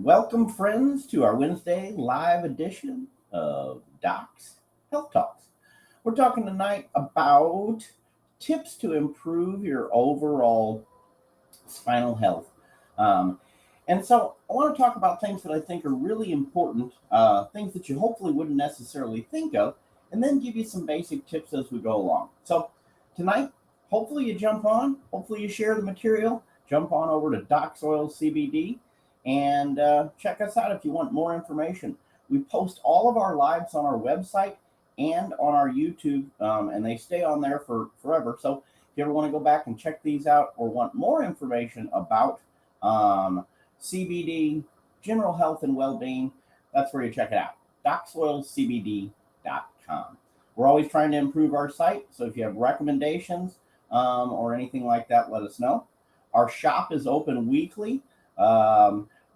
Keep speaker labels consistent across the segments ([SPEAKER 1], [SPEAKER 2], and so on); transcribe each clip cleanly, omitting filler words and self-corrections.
[SPEAKER 1] Welcome, friends, to our Wednesday live edition of Doc's Health Talks. We're talking tonight about tips to improve your overall spinal health. Um, and so I want to talk about things that I think are really important, things that you hopefully wouldn't necessarily think of, and then give you some basic tips as we go along. So tonight, hopefully you jump on, hopefully you share the material, jump on over to Doc's Oil CBD and check us out if you want more information. We post all of our lives on our website and on our YouTube, and they stay on there for forever. So if you ever want to go back and check these out or want more information about CBD, general health and well-being, that's where you check it out. DocSoilCBD.com. We're always trying to improve our site, so if you have recommendations or anything like that, let us know. Our shop is open weekly.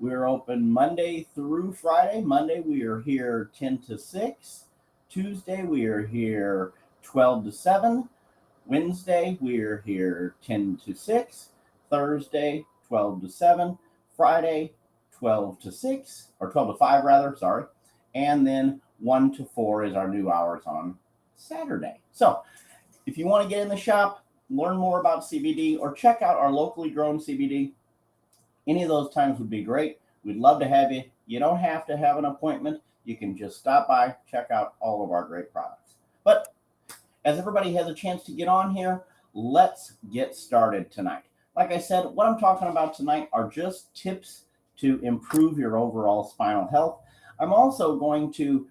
[SPEAKER 1] We're open Monday through Friday. Monday, we are here 10 to 6. Tuesday, we are here 12 to 7. Wednesday, we are here 10 to 6. Thursday, 12 to 7. Friday, 12 to 6, or 12 to 5 rather, sorry. And then 1 to 4 is our new hours on Saturday. So if you want to get in the shop, learn more about CBD, or check out our locally grown CBD, any of those times would be great. We'd love to have you. You don't have to have an appointment. You can just stop by, check out all of our great products. But as everybody has a chance to get on here, let's get started tonight. Like I said, what I'm talking about tonight are just tips to improve your overall spinal health. I'm also going to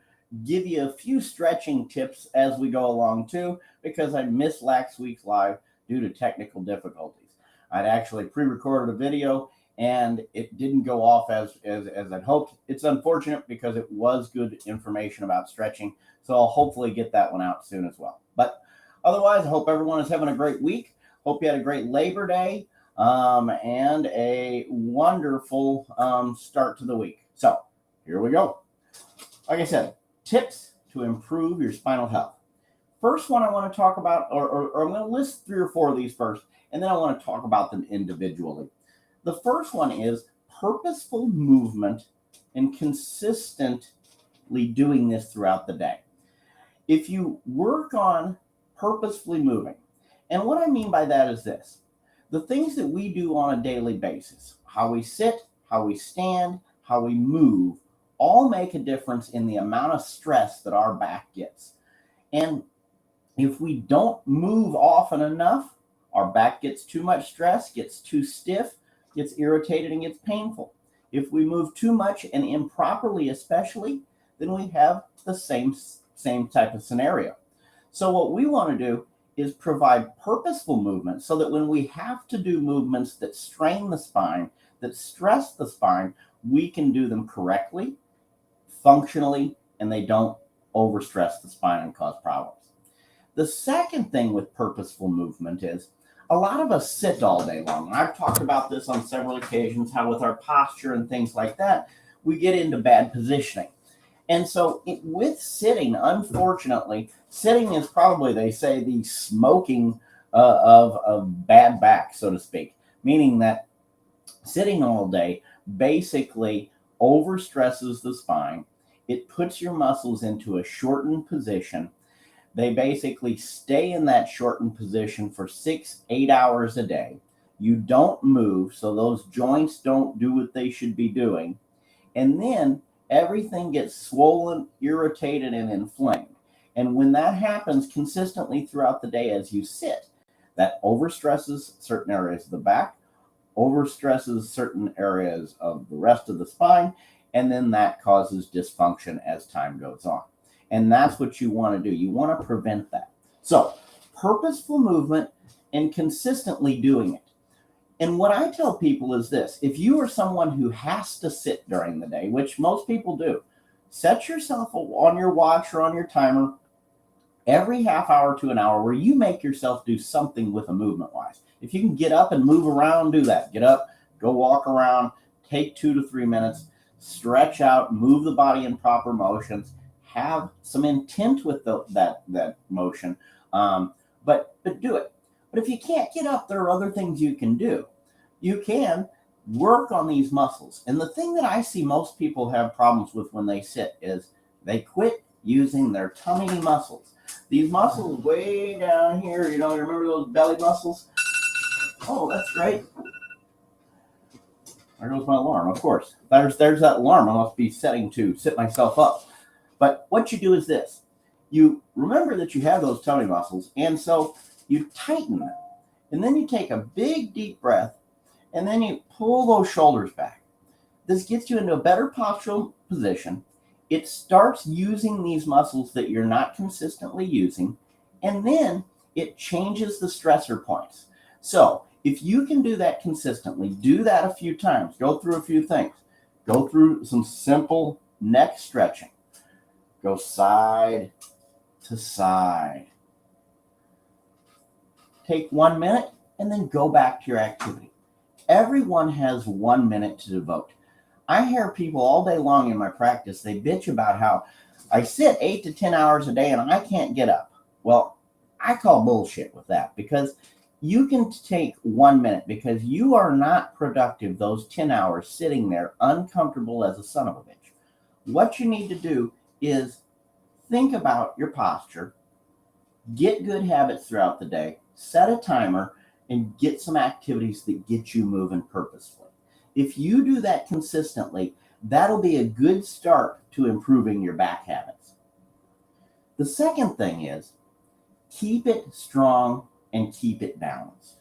[SPEAKER 1] give you a few stretching tips as we go along too, because I missed last week's live due to technical difficulties. I'd actually pre-recorded a video and it didn't go off as I'd hoped. It's unfortunate because it was good information about stretching. So I'll hopefully get that one out soon as well. But otherwise, I hope everyone is having a great week. Hope you had a great Labor Day and a wonderful start to the week. So here we go. Like I said, tips to improve your spinal health. First one I want to talk about, or I'm going to list 3 or 4 of these first, and then I want to talk about them individually. The first one is purposeful movement and consistently doing this throughout the day. If you work on purposefully moving, and what I mean by that is this: the things that we do on a daily basis, how we sit, how we stand, how we move, all make a difference in the amount of stress that our back gets. And if we don't move often enough, our back gets too much stress, gets too stiff, gets irritated, and gets painful. If we move too much and improperly especially, then we have the same type of scenario. So what we want to do is provide purposeful movement so that when we have to do movements that strain the spine, that stress the spine, we can do them correctly, functionally, and they don't overstress the spine and cause problems. The second thing with purposeful movement is a lot of us sit all day long. I've talked about this on several occasions, how with our posture and things like that, we get into bad positioning. And so with sitting, unfortunately, sitting is probably, they say, the smoking of bad back, so to speak, meaning that sitting all day basically overstresses the spine. It puts your muscles into a shortened position. They basically stay in that shortened position for 6-8 hours a day. You don't move, so those joints don't do what they should be doing. And then everything gets swollen, irritated, and inflamed. And when that happens consistently throughout the day as you sit, that overstresses certain areas of the back, overstresses certain areas of the rest of the spine, and then that causes dysfunction as time goes on. And that's what you want to do. You want to prevent that. So purposeful movement and consistently doing it. And what I tell people is this: if you are someone who has to sit during the day, which most people do, set yourself on your watch or on your timer every half hour to an hour where you make yourself do something with a movement wise. If you can get up and move around, do that. Get up, go walk around, take 2 to 3 minutes, stretch out, move the body in proper motions, have some intent with that motion, but do it. But if you can't get up, there are other things you can do. You can work on these muscles. And the thing that I see most people have problems with when they sit is they quit using their tummy muscles. These muscles way down here, you remember those belly muscles? Oh, that's right. There goes my alarm, of course. There's that alarm I must be setting to sit myself up. But what you do is this. You remember that you have those tummy muscles, and so you tighten them. And then you take a big, deep breath, and then you pull those shoulders back. This gets you into a better postural position. It starts using these muscles that you're not consistently using, and then it changes the stressor points. So if you can do that consistently, do that a few times, go through a few things. Go through some simple neck stretching. Go side to side. Take 1 minute and then go back to your activity. Everyone has 1 minute to devote. I hear people all day long in my practice, they bitch about how I sit 8 to 10 hours a day and I can't get up. Well, I call bullshit with that, because you can take 1 minute, because you are not productive those 10 hours sitting there uncomfortable as a son of a bitch. What you need to do is think about your posture, get good habits throughout the day, set a timer, and get some activities that get you moving purposefully. If you do that consistently, that'll be a good start to improving your back habits. The second thing is keep it strong and keep it balanced.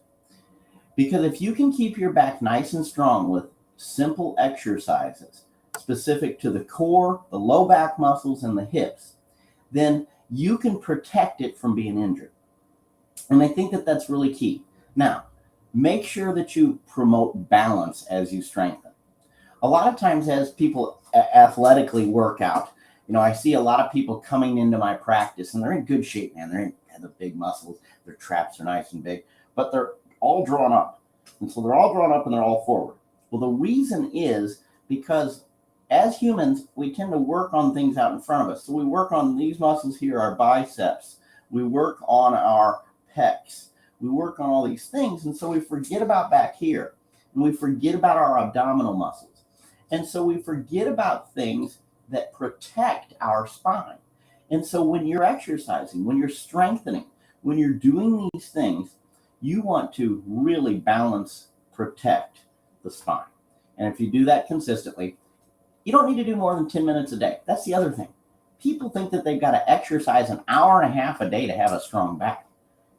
[SPEAKER 1] Because if you can keep your back nice and strong with simple exercises specific to the core, the low back muscles, and the hips, then you can protect it from being injured. And I think that that's really key. Now, make sure that you promote balance as you strengthen. A lot of times as people athletically work out, I see a lot of people coming into my practice and they're in good shape, man. They have the big muscles. Their traps are nice and big, but they're all drawn up. And so they're all drawn up and they're all forward. Well, the reason is because as humans, we tend to work on things out in front of us. So we work on these muscles here, our biceps. We work on our pecs. We work on all these things. And so we forget about back here. And we forget about our abdominal muscles. And so we forget about things that protect our spine. And so when you're exercising, when you're strengthening, when you're doing these things, you want to really balance, protect the spine. And if you do that consistently, you don't need to do more than 10 minutes a day. That's the other thing. People think that they've got to exercise an hour and a half a day to have a strong back.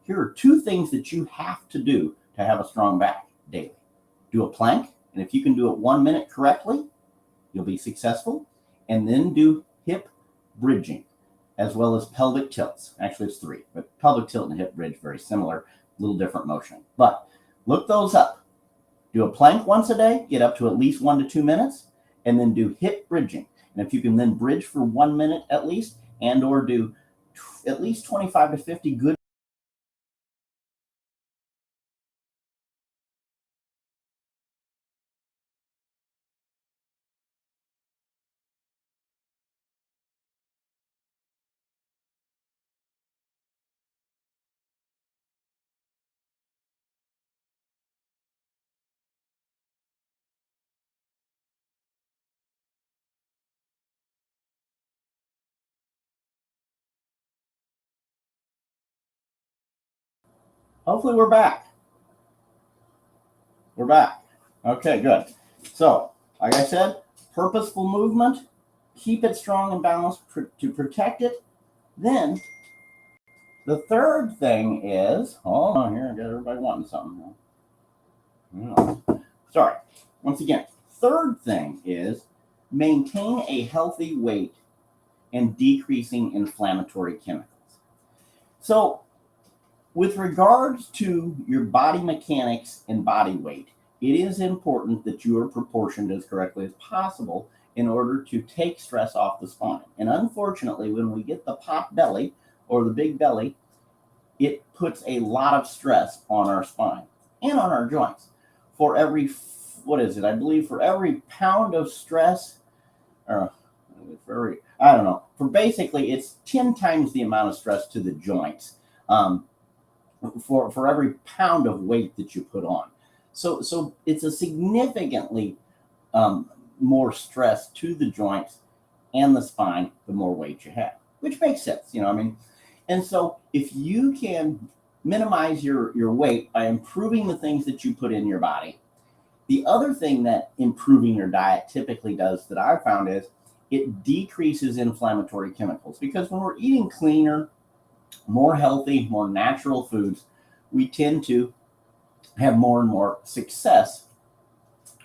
[SPEAKER 1] Here are 2 things that you have to do to have a strong back daily. Do a plank, and if you can do it 1 minute correctly, you'll be successful. And then do hip bridging, as well as pelvic tilts. Actually, it's 3, but pelvic tilt and hip bridge, very similar, little different motion. But look those up. Do a plank once a day, get up to at least 1 to 2 minutes, and then do hip bridging. And if you can then bridge for 1 minute at least, and or do at least 25 to 50 good. Hopefully we're back. We're back. Okay, good. So, like I said, purposeful movement, keep it strong and balanced to protect it. Then, the third thing is, hold on here, I got everybody wanting something. Sorry. Once again, third thing is maintain a healthy weight and decreasing inflammatory chemicals. So, with regards to your body mechanics and body weight, it is important that you are proportioned as correctly as possible in order to take stress off the spine. And unfortunately, when we get the pot belly or the big belly, it puts a lot of stress on our spine and on our joints. For every, I believe for every pound of stress, or for basically it's 10 times the amount of stress to the joints for every pound of weight that you put on. So it's a significantly more stress to the joints and the spine the more weight you have, which makes sense, you know what I mean? And so if you can minimize your weight by improving the things that you put in your body, the other thing that improving your diet typically does that I've found is it decreases inflammatory chemicals, because when we're eating cleaner, more healthy, more natural foods, we tend to have more and more success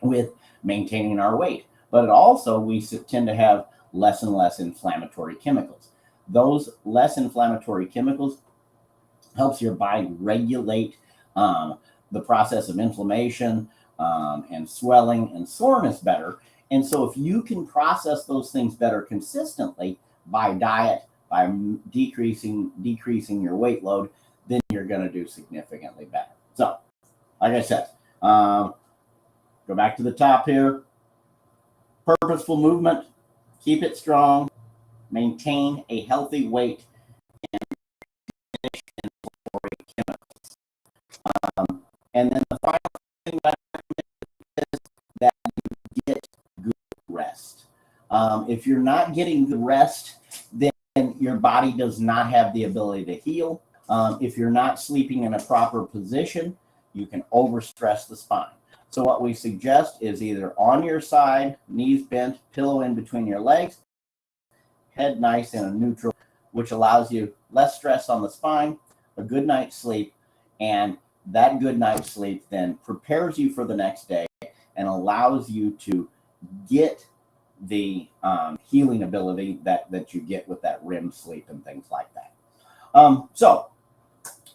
[SPEAKER 1] with maintaining our weight. But also, we tend to have less and less inflammatory chemicals. Those less inflammatory chemicals helps your body regulate the process of inflammation and swelling and soreness better. And so if you can process those things better consistently by diet, by decreasing your weight load, then you're going to do significantly better. So, like I said, go back to the top here. Purposeful movement, keep it strong, maintain a healthy weight, and finish inflammatory chemicals. And then the final thing that I recommend is that you get good rest. If you're not getting the rest, then your body does not have the ability to heal. If you're not sleeping in a proper position, you can overstress the spine. So what we suggest is either on your side, knees bent, pillow in between your legs, head nice in a neutral, which allows you less stress on the spine, a good night's sleep, and that good night's sleep then prepares you for the next day and allows you to get the healing ability that you get with that REM sleep and things like that. So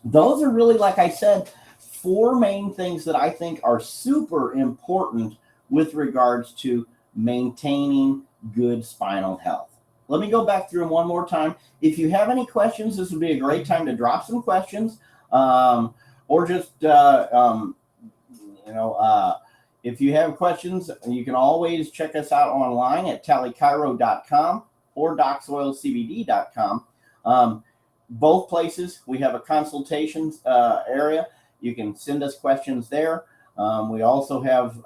[SPEAKER 1] those are really, like I said, 4 main things that I think are super important with regards to maintaining good spinal health. Let me go back through them one more time. If you have any questions, this would be a great time to drop some questions, or just, if you have questions, you can always check us out online at talleychiro.com or docsoilcbd.com. Both places, we have a consultations area. You can send us questions there. We also have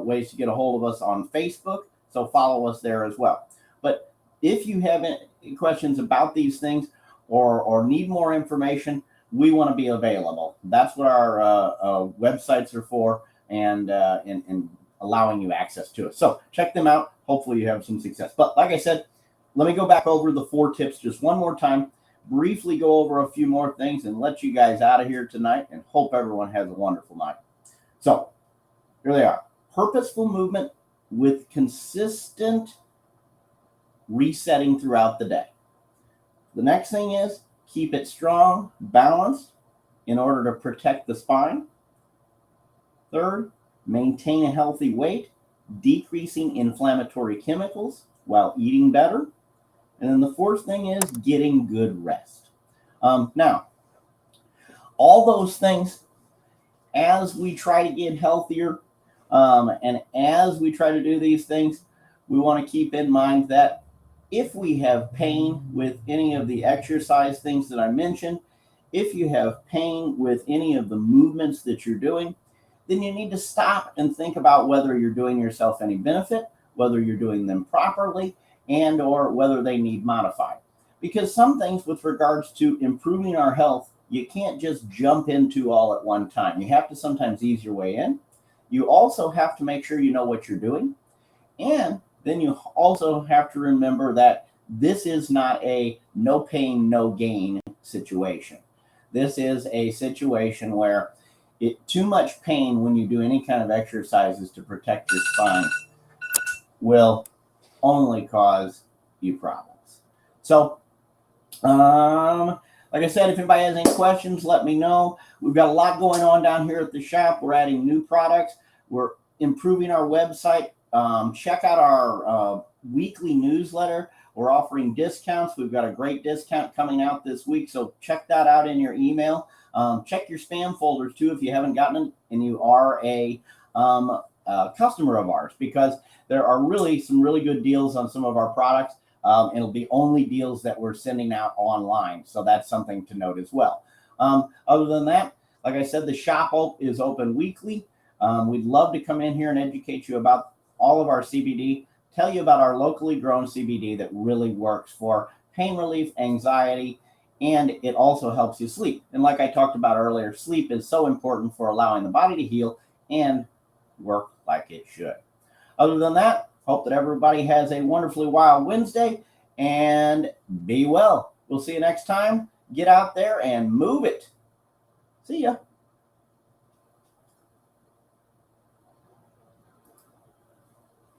[SPEAKER 1] ways to get a hold of us on Facebook, so follow us there as well. But if you have any questions about these things or need more information, we want to be available. That's what our websites are for, and allowing you access to it. So check them out. Hopefully you have some success. But like I said, let me go back over the 4 tips just one more time. Briefly go over a few more things and let you guys out of here tonight, and hope everyone has a wonderful night. So here they are. Purposeful movement with consistent resetting throughout the day. The next thing is keep it strong, balanced in order to protect the spine. Third, maintain a healthy weight, decreasing inflammatory chemicals while eating better. And then the 4th thing is getting good rest. Now, all those things, as we try to get healthier, and as we try to do these things, we want to keep in mind that if we have pain with any of the exercise things that I mentioned, if you have pain with any of the movements that you're doing, then you need to stop and think about whether you're doing yourself any benefit, whether you're doing them properly, and or whether they need modified. Because some things with regards to improving our health, you can't just jump into all at one time. You have to sometimes ease your way in. You also have to make sure you know what you're doing. And then you also have to remember that this is not a no pain, no gain situation. This is a situation where too much pain when you do any kind of exercises to protect your spine will only cause you problems. So, like I said, if anybody has any questions, let me know. We've got a lot going on down here at the shop. We're adding new products. We're improving our website. Check out our weekly newsletter. We're offering discounts. We've got a great discount coming out this week, so check that out in your email. Check your spam folders too if you haven't gotten it and you are a customer of ours, because there are really some really good deals on some of our products. It'll be only deals that we're sending out online, so that's something to note as well. Other than that, like I said, the shop is open weekly. We'd love to come in here and educate you about all of our CBD, tell you about our locally grown CBD that really works for pain relief, anxiety, and it also helps you sleep. And like I talked about earlier, sleep is so important for allowing the body to heal and work like it should. Other than that, hope that everybody has a wonderfully wild Wednesday and be well. We'll see you next time. Get out there and move it. See ya.